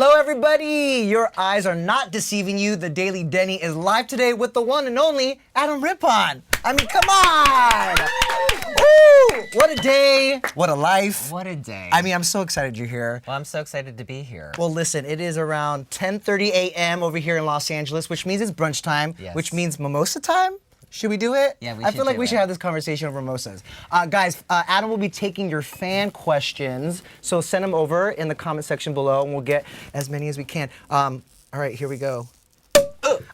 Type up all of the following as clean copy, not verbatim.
Hello, everybody. Your eyes are not deceiving you. The Daily Denny is live today with the one and only Adam Rippon. I mean, come on. Woo! What a day. What a life. What a day. I mean, I'm so excited you're here. Well, I'm so excited to be here. Well, listen, it is around 10:30 a.m. over here in Los Angeles, which means it's brunch time, which means mimosa time. Should we do it? Yeah, we should. I feel like we should have this conversation over mimosas. Guys, Adam will be taking your fan questions, so send them over in the comment section below, and we'll get as many as we can. All right, here we go.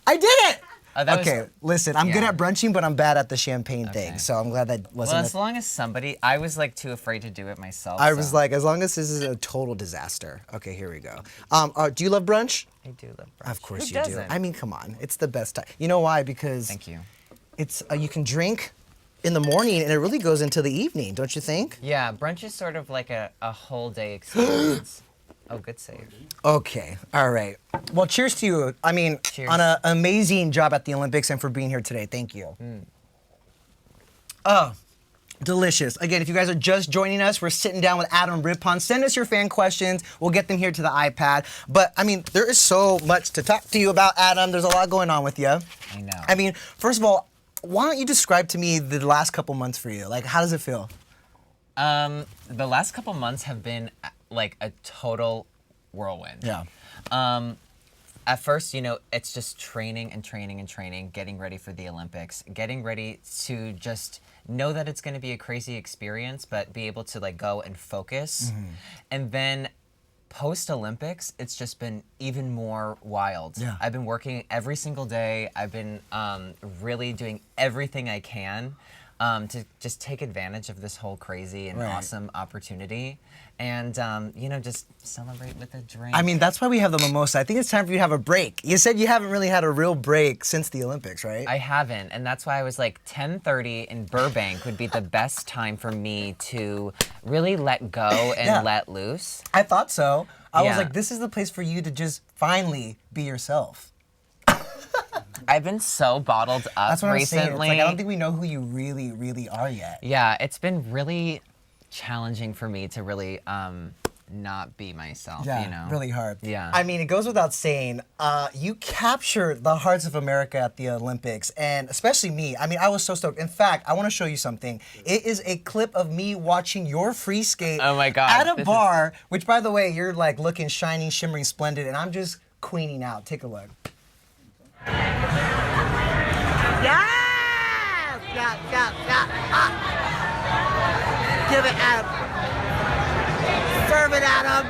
I did it! Okay, listen, I'm good at brunching, but I'm bad at the champagne thing, so I'm glad that wasn't. Well, as long as somebody, I was like too afraid to do it myself. I was like, as long as this is a total disaster. Okay, here we go. Do you love brunch? I do love brunch. Of course Who you doesn't? do. I mean, come on, it's the best time. You know why? Because thank you. It's you can drink in the morning and it really goes into the evening, don't you think? Yeah, brunch is sort of like a whole day experience. Oh, good save. Okay, all right. Well, cheers to you. I mean, cheers. On an amazing job at the Olympics and for being here today. Thank you. Oh, delicious. Again, if you guys are just joining us, we're sitting down with Adam Rippon. Send us your fan questions. We'll get them here to the iPad. But, I mean, there is so much to talk to you about, Adam. There's a lot going on with you. I know. I mean, first of all, why don't you describe to me the last couple months for you? Like, how does it feel? The last couple months have been like a total whirlwind. Yeah. At first, you know, it's just training and training and training, getting ready for the Olympics, getting ready to just know that it's going to be a crazy experience, but be able to like go and focus. And then post-Olympics, it's just been even more wild. Yeah. I've been working every single day. I've been really doing everything I can to just take advantage of this whole crazy and awesome opportunity. And, you know, just celebrate with a drink. I mean, that's why we have the mimosa. I think it's time for you to have a break. You said you haven't really had a real break since the Olympics, right? I haven't, and that's why I was like 10:30 in Burbank would be the best time for me to really let go and let loose. I thought so. I was like, this is the place for you to just finally be yourself. I've been so bottled up That's what recently. I'm saying. It's like, I don't think we know who you really, really are yet. Yeah, it's been really challenging for me to really not be myself, you know? Really hard. Yeah. I mean, it goes without saying, you captured the hearts of America at the Olympics, and especially me. I mean, I was so stoked. In fact, I want to show you something. It is a clip of me watching your free skate at a bar, which, by the way, you're like looking shining, shimmering, splendid, and I'm just queening out. Take a look. Yes! Yeah, yeah, yeah. Give it, Adam. Serve it, Adam.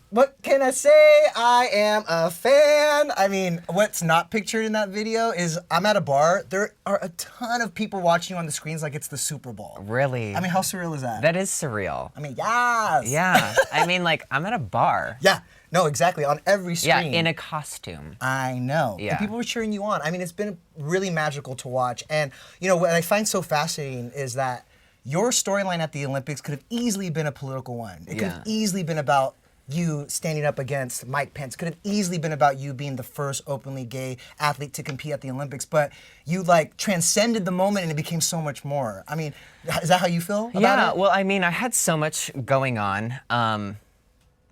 What can I say? I am a fan. I mean, what's not pictured in that video is I'm at a bar. There are a ton of people watching you on the screens like it's the Super Bowl. Really? I mean, how surreal is that? That is surreal. I mean, yes. Yeah. I mean, like, I'm at a bar. Yeah. No, exactly. On every screen. Yeah, in a costume. I know. Yeah. And people were cheering you on. I mean, it's been really magical to watch. And, you know, what I find so fascinating is that your storyline at the Olympics could have easily been a political one. It could have easily been about you standing up against Mike Pence. Could have easily been about you being the first openly gay athlete to compete at the Olympics. But you, like, transcended the moment and it became so much more. I mean, is that how you feel about it? Yeah, well, I mean, I had so much going on.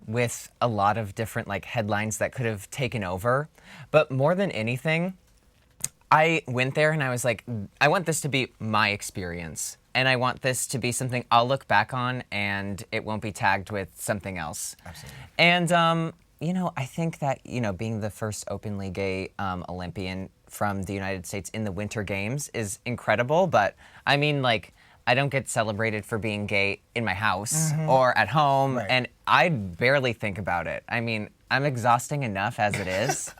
With a lot of different like headlines that could have taken over. But more than anything, I went there and I was like, I want this to be my experience. And I want this to be something I'll look back on and it won't be tagged with something else. Absolutely. And, you know, I think that, you know, being the first openly gay Olympian from the United States in the Winter Games is incredible. But I mean, like, I don't get celebrated for being gay in my house or at home, and I barely think about it. I mean, I'm exhausting enough as it is.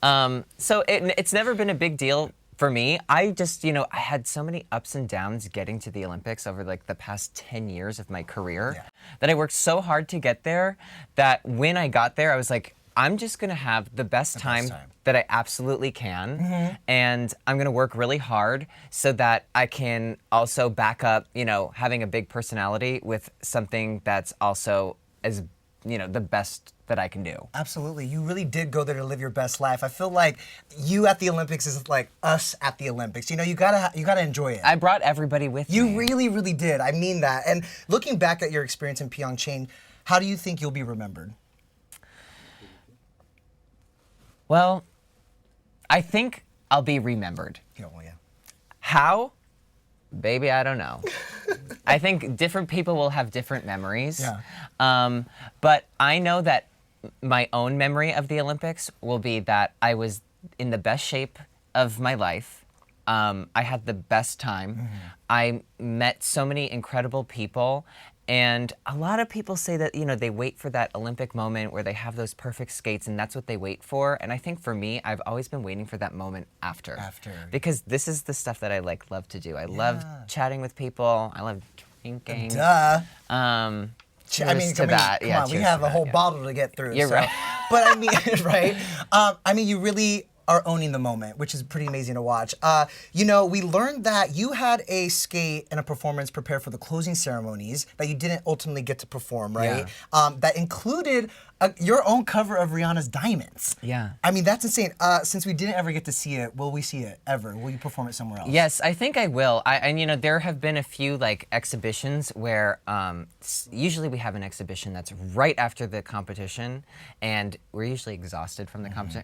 So it's never been a big deal for me. I just, you know, I had so many ups and downs getting to the Olympics over like the past 10 years of my career that I worked so hard to get there that when I got there, I was like, I'm just gonna have the best time that I absolutely can, and I'm gonna work really hard so that I can also back up, you know, having a big personality with something that's also as the best that I can do. Absolutely. You really did go there to live your best life. I feel like you at the Olympics is like us at the Olympics. You gotta enjoy it. I brought everybody with me. You really, really did. I mean that. And looking back at your experience in Pyeongchang, how do you think you'll be remembered? Well, I think I'll be remembered. Yeah, well, yeah. How? Baby, I don't know. I think different people will have different memories. Yeah. But I know that my own memory of the Olympics will be that I was in the best shape of my life. I had the best time. Mm-hmm. I met so many incredible people. And a lot of people say that, they wait for that Olympic moment where they have those perfect skates and that's what they wait for. And I think for me, I've always been waiting for that moment after. Because this is the stuff that I love to do. I love chatting with people. I love drinking. Duh. Cheers I mean, to that. Come Yeah, on, we cheers have to a whole that, bottle to get through. You're right. But I mean, right? I mean, you really are owning the moment, which is pretty amazing to watch. We learned that you had a skate and a performance prepared for the closing ceremonies that you didn't ultimately get to perform, right? That included your own cover of Rihanna's Diamonds. Yeah. I mean, that's insane. Since we didn't ever get to see it, will we see it ever? Will you perform it somewhere else? Yes, I think I will. And there have been a few exhibitions where usually we have an exhibition that's right after the competition, and we're usually exhausted from the competition.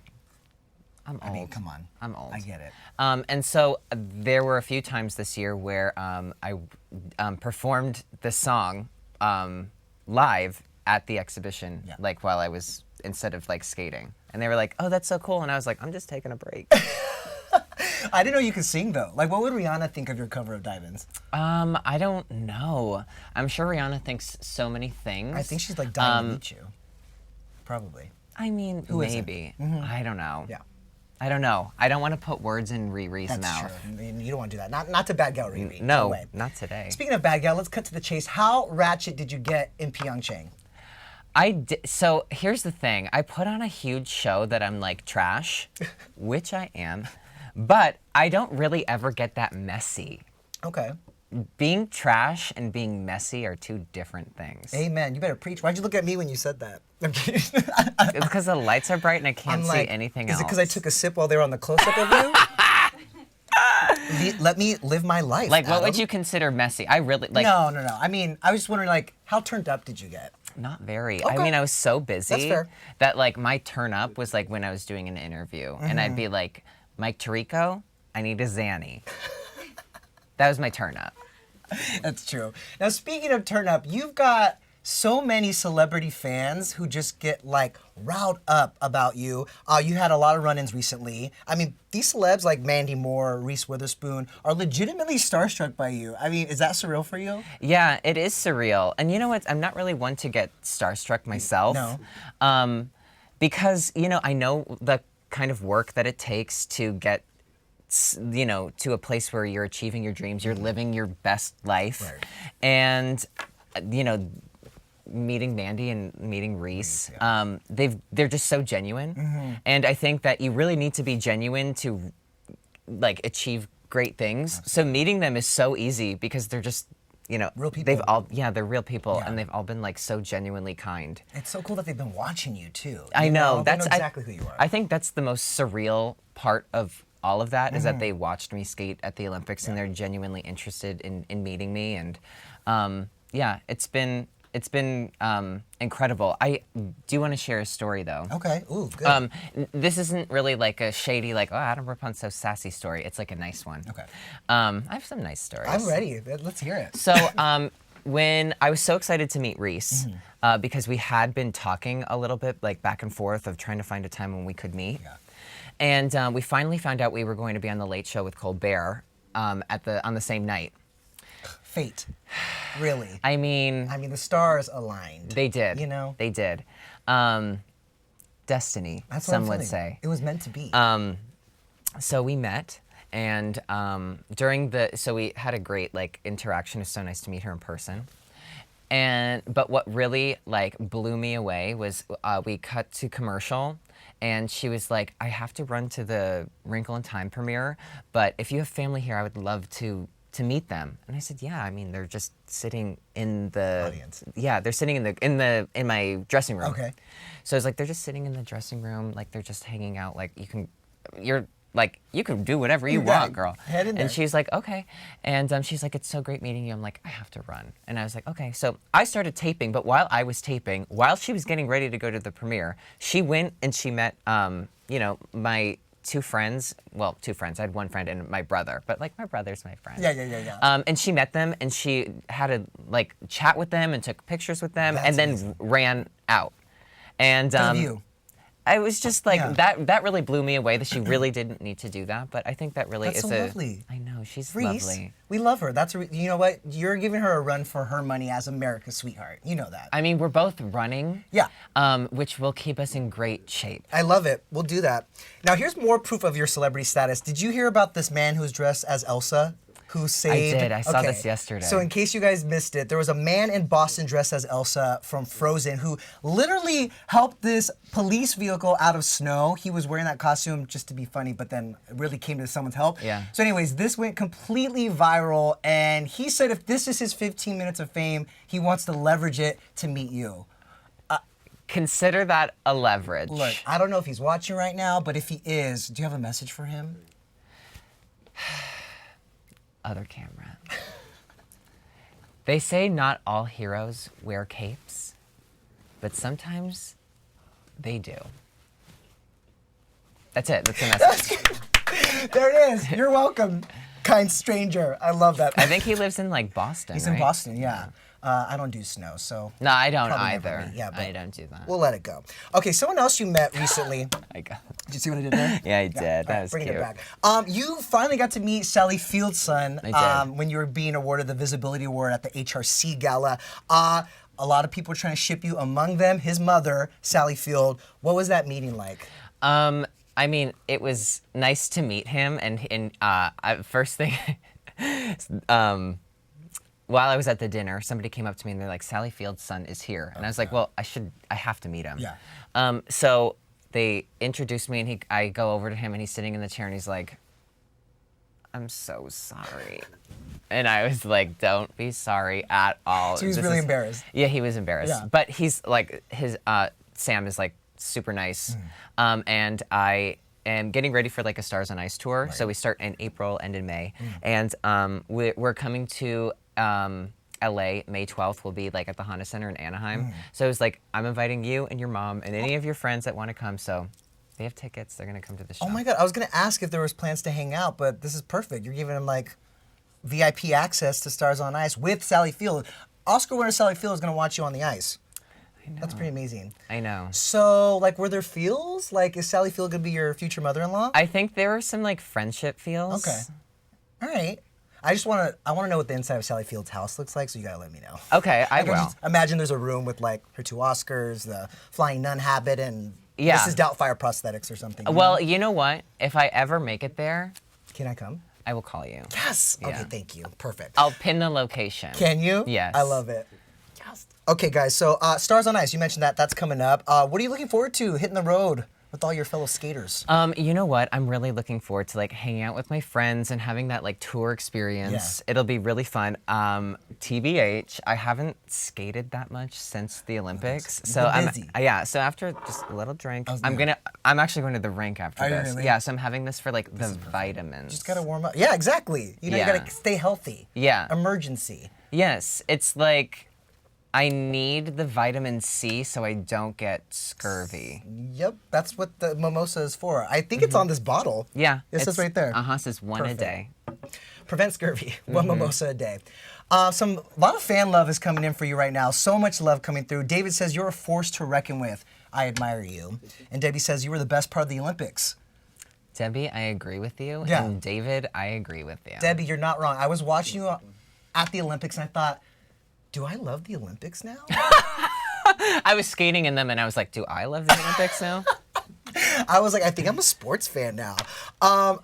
I'm old. I mean, come on. I'm old. I get it. And so there were a few times this year where I performed the song live at the exhibition, while I was, instead of skating. And they were like, oh, that's so cool. And I was like, I'm just taking a break. I didn't know you could sing, though. What would Rihanna think of your cover of Diamonds? I don't know. I'm sure Rihanna thinks so many things. I think she's dying to meet you. Probably. I mean, maybe. I don't know. Yeah. I don't know. I don't want to put words in Riri's mouth. That's true. I mean, you don't want to do that. Not to bad gal Riri. No, way. not today. Speaking of bad gal, let's cut to the chase. How ratchet did you get in Pyeongchang? So here's the thing. I put on a huge show that I'm trash, which I am, but I don't really ever get that messy. Okay. Being trash and being messy are two different things. Amen. You better preach. Why'd you look at me when you said that? I'm kidding. It's because the lights are bright and I can't see anything else. Is it because I took a sip while they were on the close-up of you? Let me live my life, what would you consider messy? I really, No. I mean, I was just wondering, how turned up did you get? Not very. Okay. I mean, I was so busy. That's fair. That, my turn up was, when I was doing an interview. And I'd be like, Mike Tirico, I need a Zanny. That was my turn up. That's true. Now, speaking of turn up, you've got so many celebrity fans who just get riled up about you. You had a lot of run-ins recently. I mean, these celebs like Mandy Moore, Reese Witherspoon are legitimately starstruck by you. I mean, is that surreal for you? Yeah, it is surreal. And you know what? I'm not really one to get starstruck myself. No. Because, I know the kind of work that it takes to get to a place where you're achieving your dreams, you're living your best life. Right. And, meeting Mandy and meeting Reese, they're just so genuine. And I think that you really need to be genuine to achieve great things. So meeting them is so easy because they're just, real people. They're real people, and they've all been so genuinely kind. It's so cool that they've been watching you too. I know. They know exactly who you are. I think that's the most surreal part of all of that is that they watched me skate at the Olympics and they're genuinely interested in meeting me. And it's been incredible. I do want to share a story though. Okay. Ooh, good. This isn't really a shady Adam Rippon's so sassy story. It's a nice one. Okay. I have some nice stories. I'm ready. Let's hear it. So when I was so excited to meet Reese because we had been talking a little bit back and forth of trying to find a time when we could meet. Yeah. And we finally found out we were going to be on the Late Show with Colbert on the same night. Fate. Really. I mean, the stars aligned. They did. They did. Destiny, That's what some I'm would feeling. say. It was meant to be. So we met, and so we had a great interaction. It was so nice to meet her in person. But what really blew me away was we cut to commercial, and she was like, I have to run to the Wrinkle in Time premiere, but if you have family here, I would love to to meet them? And I said, yeah, I mean, they're just sitting in the Audience. Yeah, they're sitting in my dressing room. Okay. So I was like, they're just sitting in the dressing room, like they're just hanging out. Like you can do whatever you want, girl. Head in there. And she's like, okay. And she's like, it's so great meeting you. I'm like, I have to run. And I was like, okay. So I started taping, but while I was taping, while she was getting ready to go to the premiere, she went and she met, my two friends. Well, two friends. I had one friend and my brother, but like my brother's my friend. Yeah. And she met them and she had a like chat with them and took pictures with them That's and then amazing. ran out. And Good of you. I was just like Yeah. that really blew me away that she really didn't need to do that, but I think that really That's is so a lovely. I know, she's Reese, lovely. we love her. You know what? You're giving her a run for her money as America's sweetheart. You know that. I mean, we're both running. Yeah. Which will keep us in great shape. I love it. We'll do that. Now, here's more proof of your celebrity status. Did you hear about this man who's dressed as Elsa? Who saved... I did. I saw Okay. this yesterday. So in case you guys missed it, there was a man in Boston dressed as Elsa from Frozen who literally helped this police vehicle out of snow. He was wearing that costume just to be funny, but then it really came to someone's help. Yeah. So anyways, this went completely viral, and he said if this is his 15 minutes of fame, he wants to leverage it to meet you. Consider that a leverage. Look, I don't know if he's watching right now, but if he is, do you have a message for him? Other camera. They say not all heroes wear capes, but sometimes they do. That's it. That's the message. There it is. You're welcome, kind stranger. I love that. I think he lives in like Boston. He's right? in Boston, yeah. I don't do snow, so... No, I don't probably never either. meet. Yeah, but I don't do that. we'll let it go. Okay, someone else you met recently. I go. Did you see what I did there? Yeah, I did. All That right, was bringing cute. it back. You finally got to meet Sally Field's son I did. when you were being awarded the Visibility Award at the HRC Gala. A lot of people were trying to ship you, among them his mother, Sally Field. What was that meeting like? I mean, it was nice to meet him, and first thing, while I was at the dinner, somebody came up to me and they're like, "Sally Field's son is here," and I was like, "Well, I have to meet him." Yeah. So they introduced me, and I go over to him, and he's sitting in the chair, and he's like, "I'm so sorry," and I was like, "Don't be sorry at all." So he was really embarrassed. Yeah, he was embarrassed, Yeah. but he's like Sam is like super nice, and I am getting ready for like a Stars on Ice tour. Right. So we start in April and in May, and we're coming to LA May 12th. We'll be like at the Honda Center in Anaheim. So it was like, I'm inviting you and your mom and any of your friends that want to come. So they have tickets. They're gonna come to the show. Oh my God, I was gonna ask if there was plans to hang out, but this is perfect. You're giving him like VIP access to Stars on Ice with Sally Field. Oscar winner Sally Field is gonna watch you on the ice. I know. That's pretty amazing. I know. So, like, were there feels? Like, is Sally Field gonna be your future mother-in-law? I think there were some like friendship feels. Okay. All right. I wanna know what the inside of Sally Field's house looks like, so you gotta let me know. Okay, I I can will. just imagine there's a room with like her two Oscars, the flying nun habit, and Yeah. Mrs. Doubtfire prosthetics or something. you Well, know? you know what? If I ever make it there, Can I come? I will call you. Yes. Okay, Yeah. thank you. Perfect. I'll pin the location. Can you? Yes. I love it. Yes. Okay, guys. So, Stars on Ice. You mentioned that's coming up. What are you looking forward to hitting the road with all your fellow skaters? You know what? I'm really looking forward to like hanging out with my friends and having that like tour experience. Yeah. It'll be really fun. TBH, I haven't skated that much since the Olympics. You've So been I'm busy. yeah, so after just a little drink, I'm actually going to the rink after Are you this. really? Yeah, so I'm having this for like the vitamins. Just gotta warm up. Yeah, exactly. You know, you Yeah. gotta stay healthy. Yeah. Emergency. Yes, it's like I need the vitamin C so I don't get scurvy. Yep, that's what the mimosa is for. I think it's on this bottle. Yeah. It says right there. Uh-huh, it says one Perfect. a day. Prevent scurvy. One mimosa a day. A lot of fan love is coming in for you right now. So much love coming through. David says you're a force to reckon with. I admire you. And Debbie says you were the best part of the Olympics. Debbie, I agree with you. Yeah. And David, I agree with you. Debbie, you're not wrong. I was watching you at the Olympics and I thought, do I love the Olympics now? I was skating in them and I was like, do I love the Olympics now? I was like, I think I'm a sports fan now.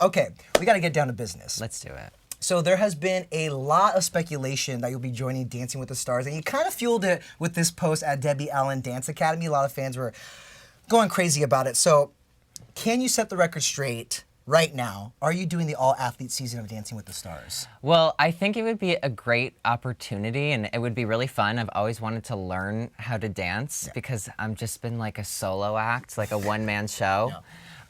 Okay, we got to get down to business. Let's do it. So there has been a lot of speculation that you'll be joining Dancing with the Stars, and you kind of fueled it with this post at Debbie Allen Dance Academy. A lot of fans were going crazy about it. So can you set the record straight? right now, are you doing the all-athlete season of Dancing with the Stars? Well, I think it would be a great opportunity and it would be really fun. I've always wanted to learn how to dance because I've just been like a solo act, like a one-man show.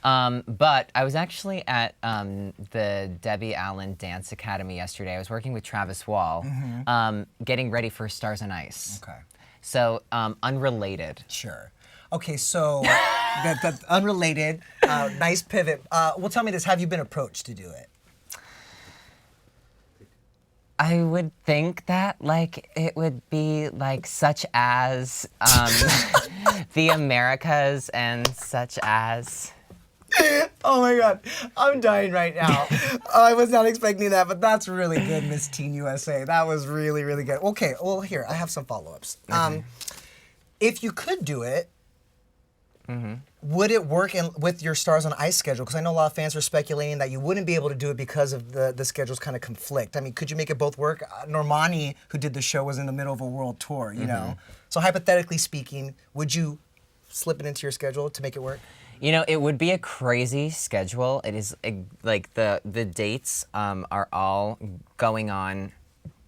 But I was actually at the Debbie Allen Dance Academy yesterday. I was working with Travis Wall, getting ready for Stars on Ice. Okay. So, unrelated. Sure. Okay, so that's unrelated. Nice pivot. Well, tell me this. Have you been approached to do it? I would think that, like, it would be, like, such as the Americas and such as... Oh my God, I'm dying right now. I was not expecting that, but that's really good, Miss Teen USA. That was really, really good. Okay, well, here, I have some follow-ups. If you could do it, would it work with your Stars on Ice schedule? Because I know a lot of fans are speculating that you wouldn't be able to do it because of the schedules kind of conflict. I mean, could you make it both work? Normani, who did the show, was in the middle of a world tour, you know? So hypothetically speaking, would you slip it into your schedule to make it work? You know, it would be a crazy schedule. It is like the dates are all going on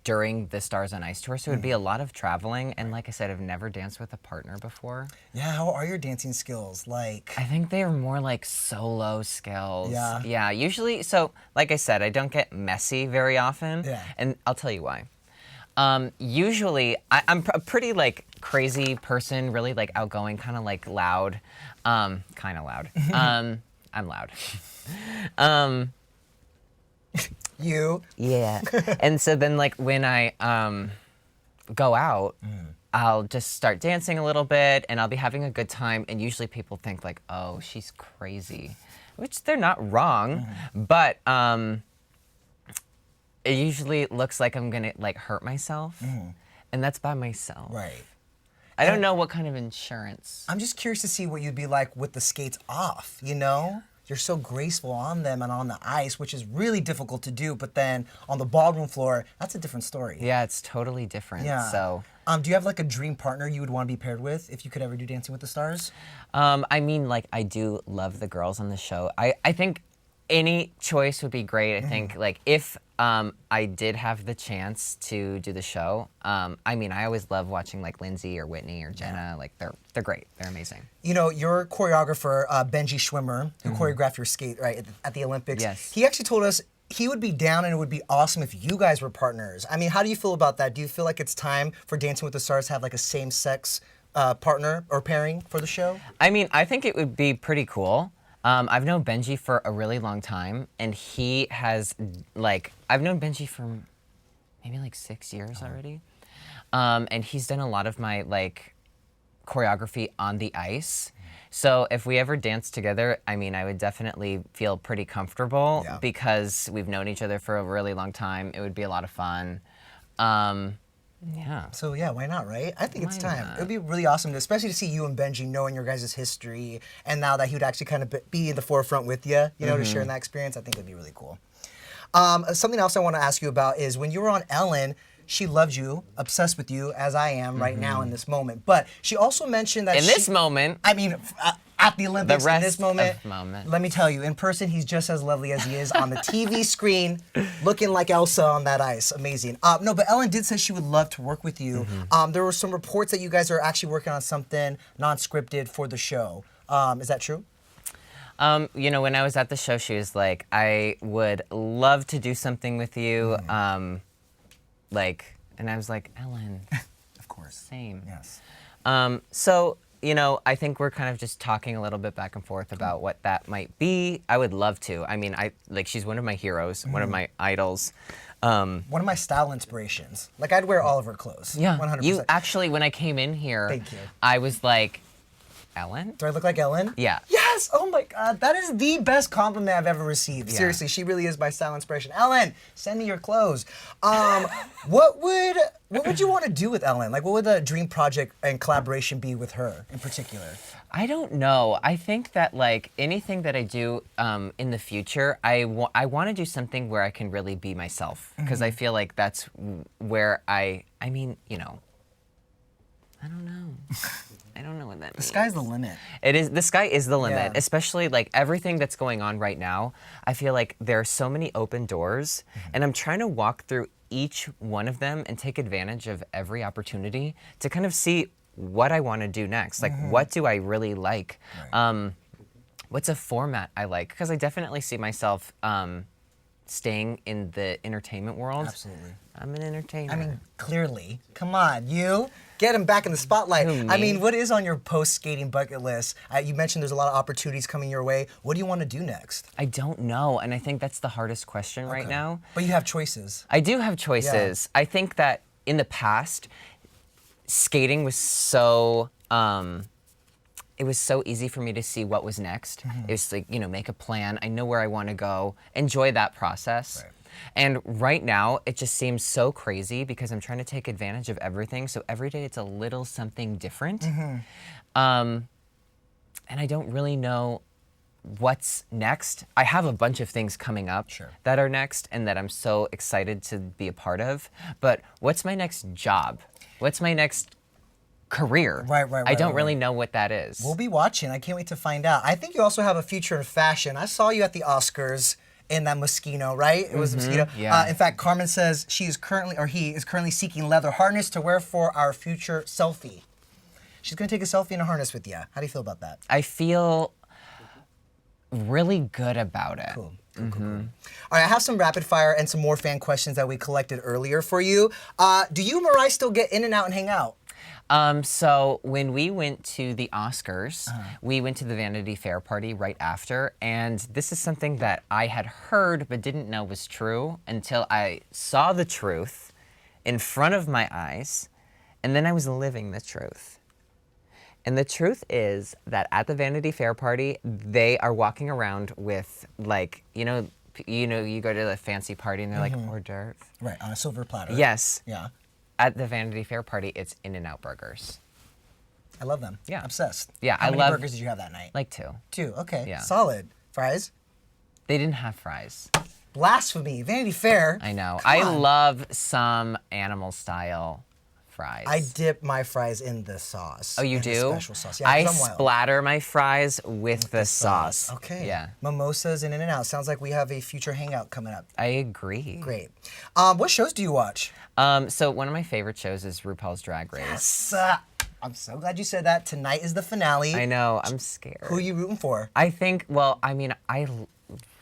during the Stars on Ice tour, so it would be a lot of traveling. And like I said, I've never danced with a partner before. Yeah, how are your dancing skills? Like, I think they are more like solo skills. Yeah. Yeah, usually, so like I said, I don't get messy very often. Yeah. And I'll tell you why. Usually, I'm a pretty like crazy person, really like outgoing, kind of like loud. Kind of loud. I'm loud. you? Yeah. And so then like when I go out, I'll just start dancing a little bit and I'll be having a good time. And usually people think like, oh, she's crazy, which they're not wrong. But it usually looks like I'm gonna like hurt myself. And that's by myself. Right. I don't know what kind of insurance. I'm just curious to see what you'd be like with the skates off, you know? You're so graceful on them and on the ice, which is really difficult to do, but then on the ballroom floor, that's a different story. Yeah, it's totally different. Yeah. So, do you have like a dream partner you would want to be paired with if you could ever do Dancing with the Stars? I mean, like, I do love the girls on the show. I think any choice would be great. I think, like, if I did have the chance to do the show, I mean, I always love watching, like, Lindsay or Whitney or Jenna. Like, they're great. They're amazing. You know, your choreographer, Benji Schwimmer, who choreographed your skate, right, at the Olympics, yes. He actually told us he would be down and it would be awesome if you guys were partners. I mean, how do you feel about that? Do you feel like it's time for Dancing with the Stars to have, like, a same-sex partner or pairing for the show? I mean, I think it would be pretty cool. I've known Benji for a really long time, and he has, like, I've known Benji for maybe like 6 years already. And he's done a lot of my, like, choreography on the ice. So if we ever dance together, I mean, I would definitely feel pretty comfortable because we've known each other for a really long time. It would be a lot of fun. Yeah. So yeah, why not, right? I think it's time. It would be really awesome, especially to see you and Benji knowing your guys' history, and now that he would actually kind of be in the forefront with you, you know, to share in that experience. I think it would be really cool. Something else I want to ask you about is when you were on Ellen, she loved you, obsessed with you, as I am right now in this moment. But she also mentioned that this moment, I mean, at the Olympics, the rest in this moment, let me tell you, in person, he's just as lovely as he is on the TV screen, looking like Elsa on that ice. Amazing. No, but Ellen did say she would love to work with you. There were some reports that you guys are actually working on something non-scripted for the show. Is that true? You know, when I was at the show, she was like, I would love to do something with you. And I was like, Ellen. Of course. Same. Yes. So, you know, I think we're kind of just talking a little bit back and forth about what that might be. I would love to. I mean, she's one of my heroes, one of my idols. One of my style inspirations. Like, I'd wear all of her clothes. Yeah. 100%. You actually, when I came in here, thank you. I was like, Ellen? Do I look like Ellen? Yeah. Yes! Oh my God, that is the best compliment I've ever received. Yeah. Seriously, she really is my style inspiration. Ellen, send me your clothes. What would you want to do with Ellen? Like, what would the dream project and collaboration be with her in particular? I don't know. I think that, like, anything that I do in the future, I want to do something where I can really be myself. Because I feel like that's where I mean, you know, I don't know. I don't know what that The sky's the limit. It is. The sky is the limit, Yeah. especially like everything that's going on right now. I feel like there are so many open doors, and I'm trying to walk through each one of them and take advantage of every opportunity to kind of see what I want to do next. Like, what do I really like? Right. What's a format I like? Because I definitely see myself staying in the entertainment world. Absolutely. I'm an entertainer. I mean, clearly. Come on, you. Get him back in the spotlight. Who, me? I mean, what is on your post-skating bucket list? You mentioned there's a lot of opportunities coming your way. What do you want to do next? I don't know, and I think that's the hardest question right Okay. now. But you have choices. I do have choices. I think that in the past, skating was so it was so easy for me to see what was next. It was like, you know, make a plan. I know where I want to go. Enjoy that process. Right. And right now, it just seems so crazy because I'm trying to take advantage of everything. So every day, it's a little something different. And I don't really know what's next. I have a bunch of things coming up that are next and that I'm so excited to be a part of. But what's my next job? What's my next career? I don't really know what that is. We'll be watching. I can't wait to find out. I think you also have a future in fashion. I saw you at the Oscars in that Moschino, right? It was a mosquito. Yeah. In fact, Carmen says he is currently seeking leather harness to wear for our future selfie. She's gonna take a selfie in a harness with you. How do you feel about that? I feel really good about it. Cool. All right, I have some rapid fire and some more fan questions that we collected earlier for you. Do you and Mariah still get in and out and hang out? So when we went to the Oscars, we went to the Vanity Fair party right after, and this is something that I had heard but didn't know was true until I saw the truth in front of my eyes, and then I was living the truth. And the truth is that at the Vanity Fair party, they are walking around with, like, you go to the fancy party and they're like, hors d'oeuvre. Right, on a silver platter. Yes. Yeah. At the Vanity Fair party, it's In-N-Out burgers. I love them. Yeah. Obsessed. Yeah, How I many love- burgers did you have that night? Like 2. 2. Okay. Yeah. Solid. Fries? They didn't have fries. Blasphemy. Vanity Fair. I know. Come I on. love some animal style fries. I dip my fries in the sauce. Oh, you in the do? special sauce. Yeah, I 'cause I'm wild. splatter my fries with the sauce. Okay. Yeah. Mimosas and In-N-Out. Sounds like we have a future hangout coming up. I agree. Great. What shows do you watch? So one of my favorite shows is RuPaul's Drag Race. I'm so glad you said that. Tonight is the finale. I know. I'm scared. Who are you rooting for? I think,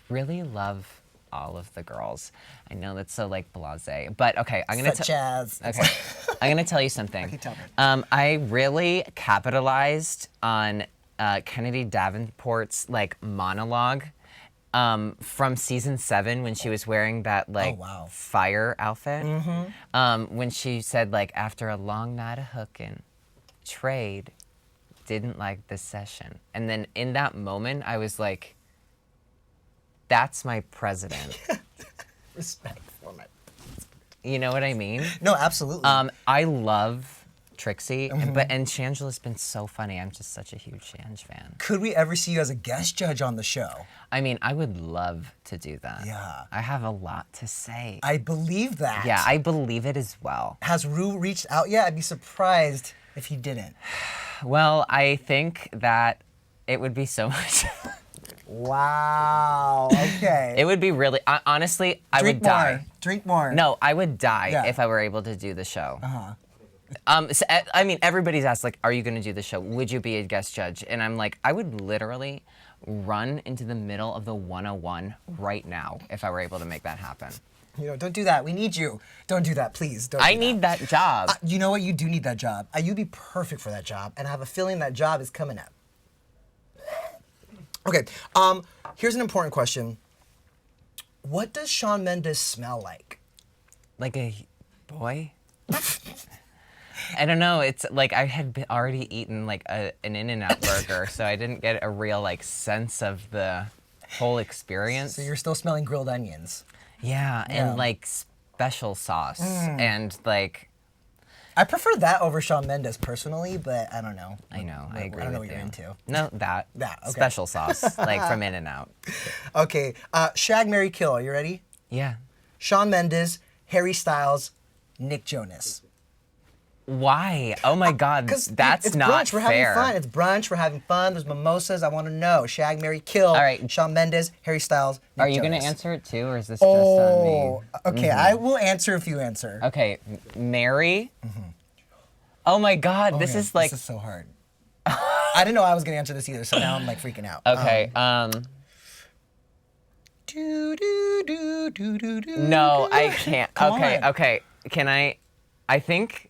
really love all of the girls. I know that's so like blasé, but okay, I'm gonna Such as. Okay, I'm gonna tell you something. Okay, tell me. I really capitalized on Kennedy Davenport's like monologue from season 7 when she was wearing that like wow. fire outfit. When she said like after a long night of hooking, trade didn't like the session, and then in that moment I was like, that's my president. Respect for my. You know what I mean? No, absolutely. I love Trixie, and Shangela's been so funny. I'm just such a huge Shange fan. Could we ever see you as a guest judge on the show? I mean, I would love to do that. Yeah. I have a lot to say. I believe that. Yeah, I believe it as well. Has Ru reached out yet? I'd be surprised if he didn't. Well, I think that it would be so much. Wow. Okay. It would be really, honestly, I would die. Drink more. No, I would die Yeah. if I were able to do the show. I mean, everybody's asked, like, are you going to do the show? Would you be a guest judge? And I'm like, I would literally run into the middle of the 101 right now if I were able to make that happen. You know, don't do that. We need you. Don't do that, please. Don't. I need that job. You know what? You do need that job. You'd be perfect for that job, and I have a feeling that job is coming up. Okay. Here's an important question. What does Shawn Mendes smell like? Like a boy? I don't know. It's like I had already eaten like an In-N-Out burger, so I didn't get a real like sense of the whole experience. So you're still smelling grilled onions. Yeah, and like special sauce and like. I prefer that over Shawn Mendes personally, but I don't know. I know. I agree. I don't know with what you're you. into. No, that. That, okay. Special sauce, like from In-N-Out. Okay. Shag, marry, kill. Are you ready? Yeah. Shawn Mendes, Harry Styles, Nick Jonas. Why? Oh my God, Because that's it's not brunch. We're fair. having fun. It's brunch. We're having fun. There's mimosas. I want to know. Shag, marry, kill. All right. Shawn Mendes, Harry Styles, Nick Are you going to Jonas. answer it too, or is this just on me? Okay. I will answer if you answer. Okay, Mary. Oh my God, this Okay, is like. This is so hard. I didn't know I was going to answer this either, so now I'm like freaking out. Okay, no, I can't. Come Okay, on. okay. Can I think.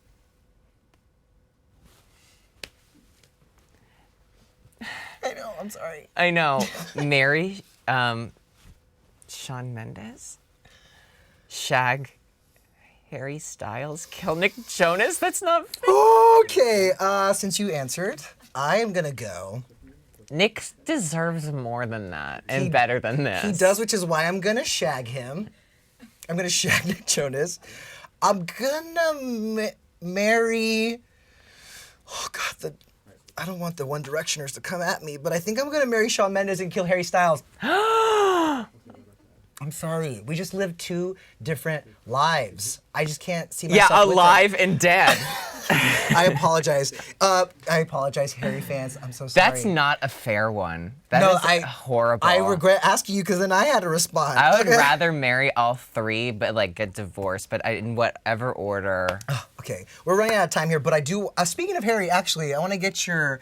I know. I'm sorry. I know. Mary, Shawn Mendes, Shag, Harry Styles, kill Nick Jonas. That's not fair. Okay. Since you answered, I am gonna go. Nick deserves more than that and better than this. He does, which is why I'm gonna shag him. I'm gonna shag Nick Jonas. I'm gonna marry. Oh God, I don't want the One Directioners to come at me, but I think I'm gonna marry Shawn Mendes and kill Harry Styles. I'm sorry. We just live two different lives. I just can't see myself. Yeah, with alive and dead. I apologize. I apologize, Harry fans. I'm so sorry. That's not a fair one. That is horrible. I regret asking you because then I had to respond. I would rather marry all three, but like get divorced, but in whatever order. Okay, we're running out of time here, but I do. Speaking of Harry, actually, I want to get your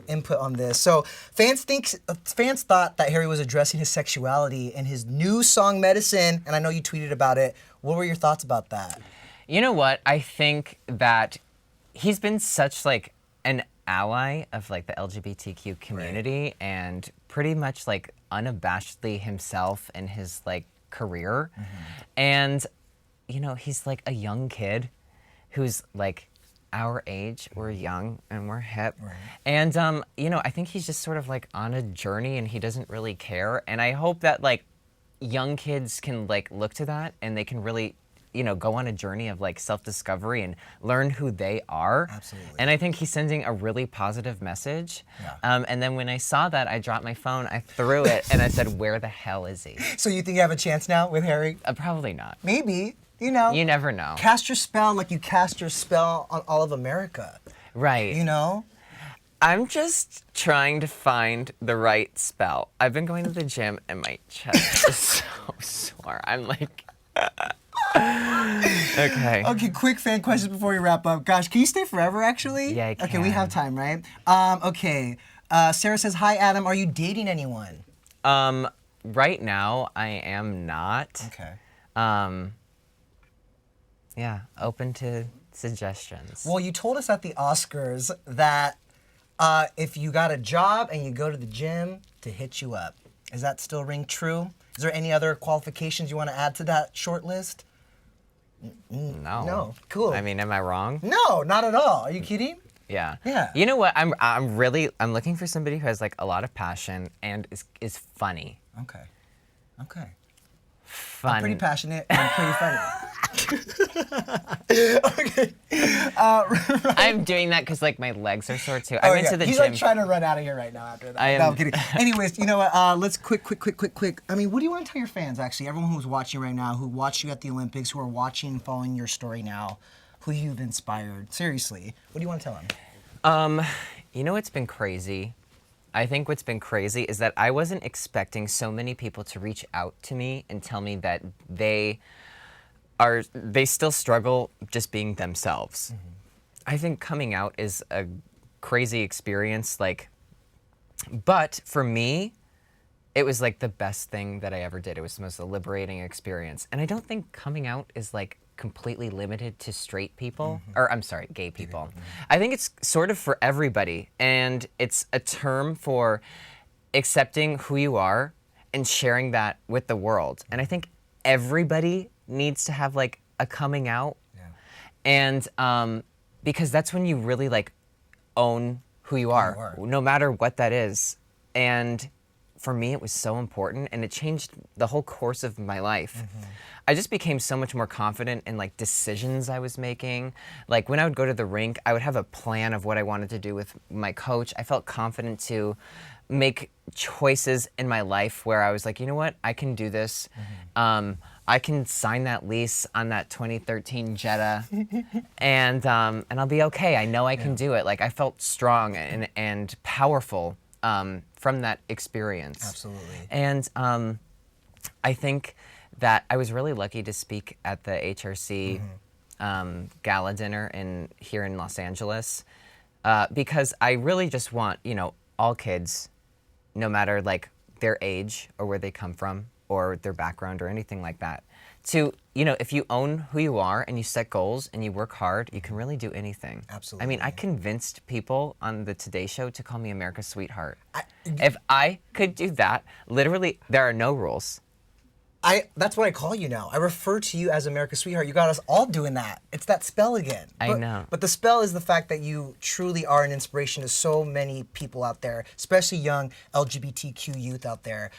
input on this. So fans thought that Harry was addressing his sexuality in his new song "Medicine," and I know you tweeted about it. What were your thoughts about that? You know what? I think that he's been such like an ally of like the LGBTQ community and pretty much like unabashedly himself in his like career. And you know, he's like a young kid who's like our age. We're young and we're hip. And you know, I think he's just sort of like on a journey and he doesn't really care. And I hope that like young kids can like look to that and they can really, you know, go on a journey of like self-discovery and learn who they are. Absolutely. And I think he's sending a really positive message. Yeah. And then when I saw that, I dropped my phone, I threw it, and I said, "Where the hell is he?" So you think you have a chance now with Harry? Probably not. Maybe. You know. You never know. Cast your spell like you cast your spell on all of America. Right. You know? I'm just trying to find the right spell. I've been going to the gym and my chest is so sore. I'm like... Okay. Okay, quick fan questions before we wrap up. Gosh, can you stay forever, actually? Yeah, I can. Okay, we have time, right? Okay. Sarah says, "Hi, Adam. Are you dating anyone?" Right now, I am not. Okay. Yeah, open to suggestions. Well, you told us at the Oscars that if you got a job and you go to the gym, to hit you up. Does that still ring true? Is there any other qualifications you want to add to that short list? No. No. Cool. I mean, am I wrong? No, not at all. Are you kidding? Yeah. Yeah. You know what? I'm looking for somebody who has like a lot of passion and is funny. Okay. Okay. Fun. I'm pretty passionate and pretty funny. Okay. I'm doing that because like my legs are sore too. I went to the He's gym. like trying to run out of here right now after that. I am- No, I'm kidding. Anyways, you know what? Let's quick. I mean, what do you want to tell your fans, actually? Everyone who's watching right now, who watched you at the Olympics, who are watching and following your story now, who you've inspired. Seriously, what do you want to tell them? You know what's been crazy? I think what's been crazy is that I wasn't expecting so many people to reach out to me and tell me that they still struggle just being themselves. I think coming out is a crazy experience, like, but for me, it was like the best thing that I ever did. It was the most liberating experience. And I don't think coming out is like completely limited to straight people, or I'm sorry, gay people. I think it's sort of for everybody, and it's a term for accepting who you are and sharing that with the world. And I think everybody needs to have like a coming out, and because that's when you really like own who you are, no matter what that is. And for me, it was so important, and it changed the whole course of my life. I just became so much more confident in like decisions I was making. Like when I would go to the rink, I would have a plan of what I wanted to do with my coach. I felt confident to make choices in my life where I was like, you know what, I can do this. I can sign that lease on that 2013 Jetta, and I'll be okay. I know I can do it. Like I felt strong and powerful from that experience. Absolutely. And I think that I was really lucky to speak at the HRC gala dinner here in Los Angeles because I really just want, you know, all kids, no matter like their age or where they come from or their background or anything like that, to, you know, if you own who you are and you set goals and you work hard, you can really do anything. Absolutely. I mean, I convinced people on the Today Show to call me America's sweetheart. If I could do that, literally, there are no rules. That's what I call you now. I refer to you as America's sweetheart. You got us all doing that. It's that spell again. I know. But the spell is the fact that you truly are an inspiration to so many people out there, especially young LGBTQ youth out there.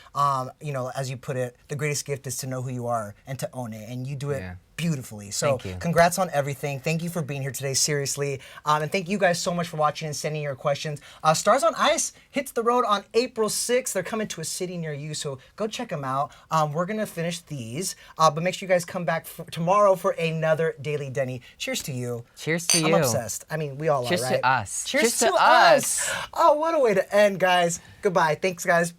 You know, as you put it, the greatest gift is to know who you are and to own it. And you do it beautifully. So Thank you. Congrats on everything. Thank you for being here today, seriously. And thank you guys so much for watching and sending your questions. Stars on Ice hits the road on April 6th. They're coming to a city near you, so go check them out. We're going to finish these, but make sure you guys come back tomorrow for another Daily Denny. Cheers to you. Cheers to you. I'm obsessed. I mean, we all Cheers are, right? to us. Cheers to us. Oh, what a way to end, guys. Goodbye. Thanks, guys.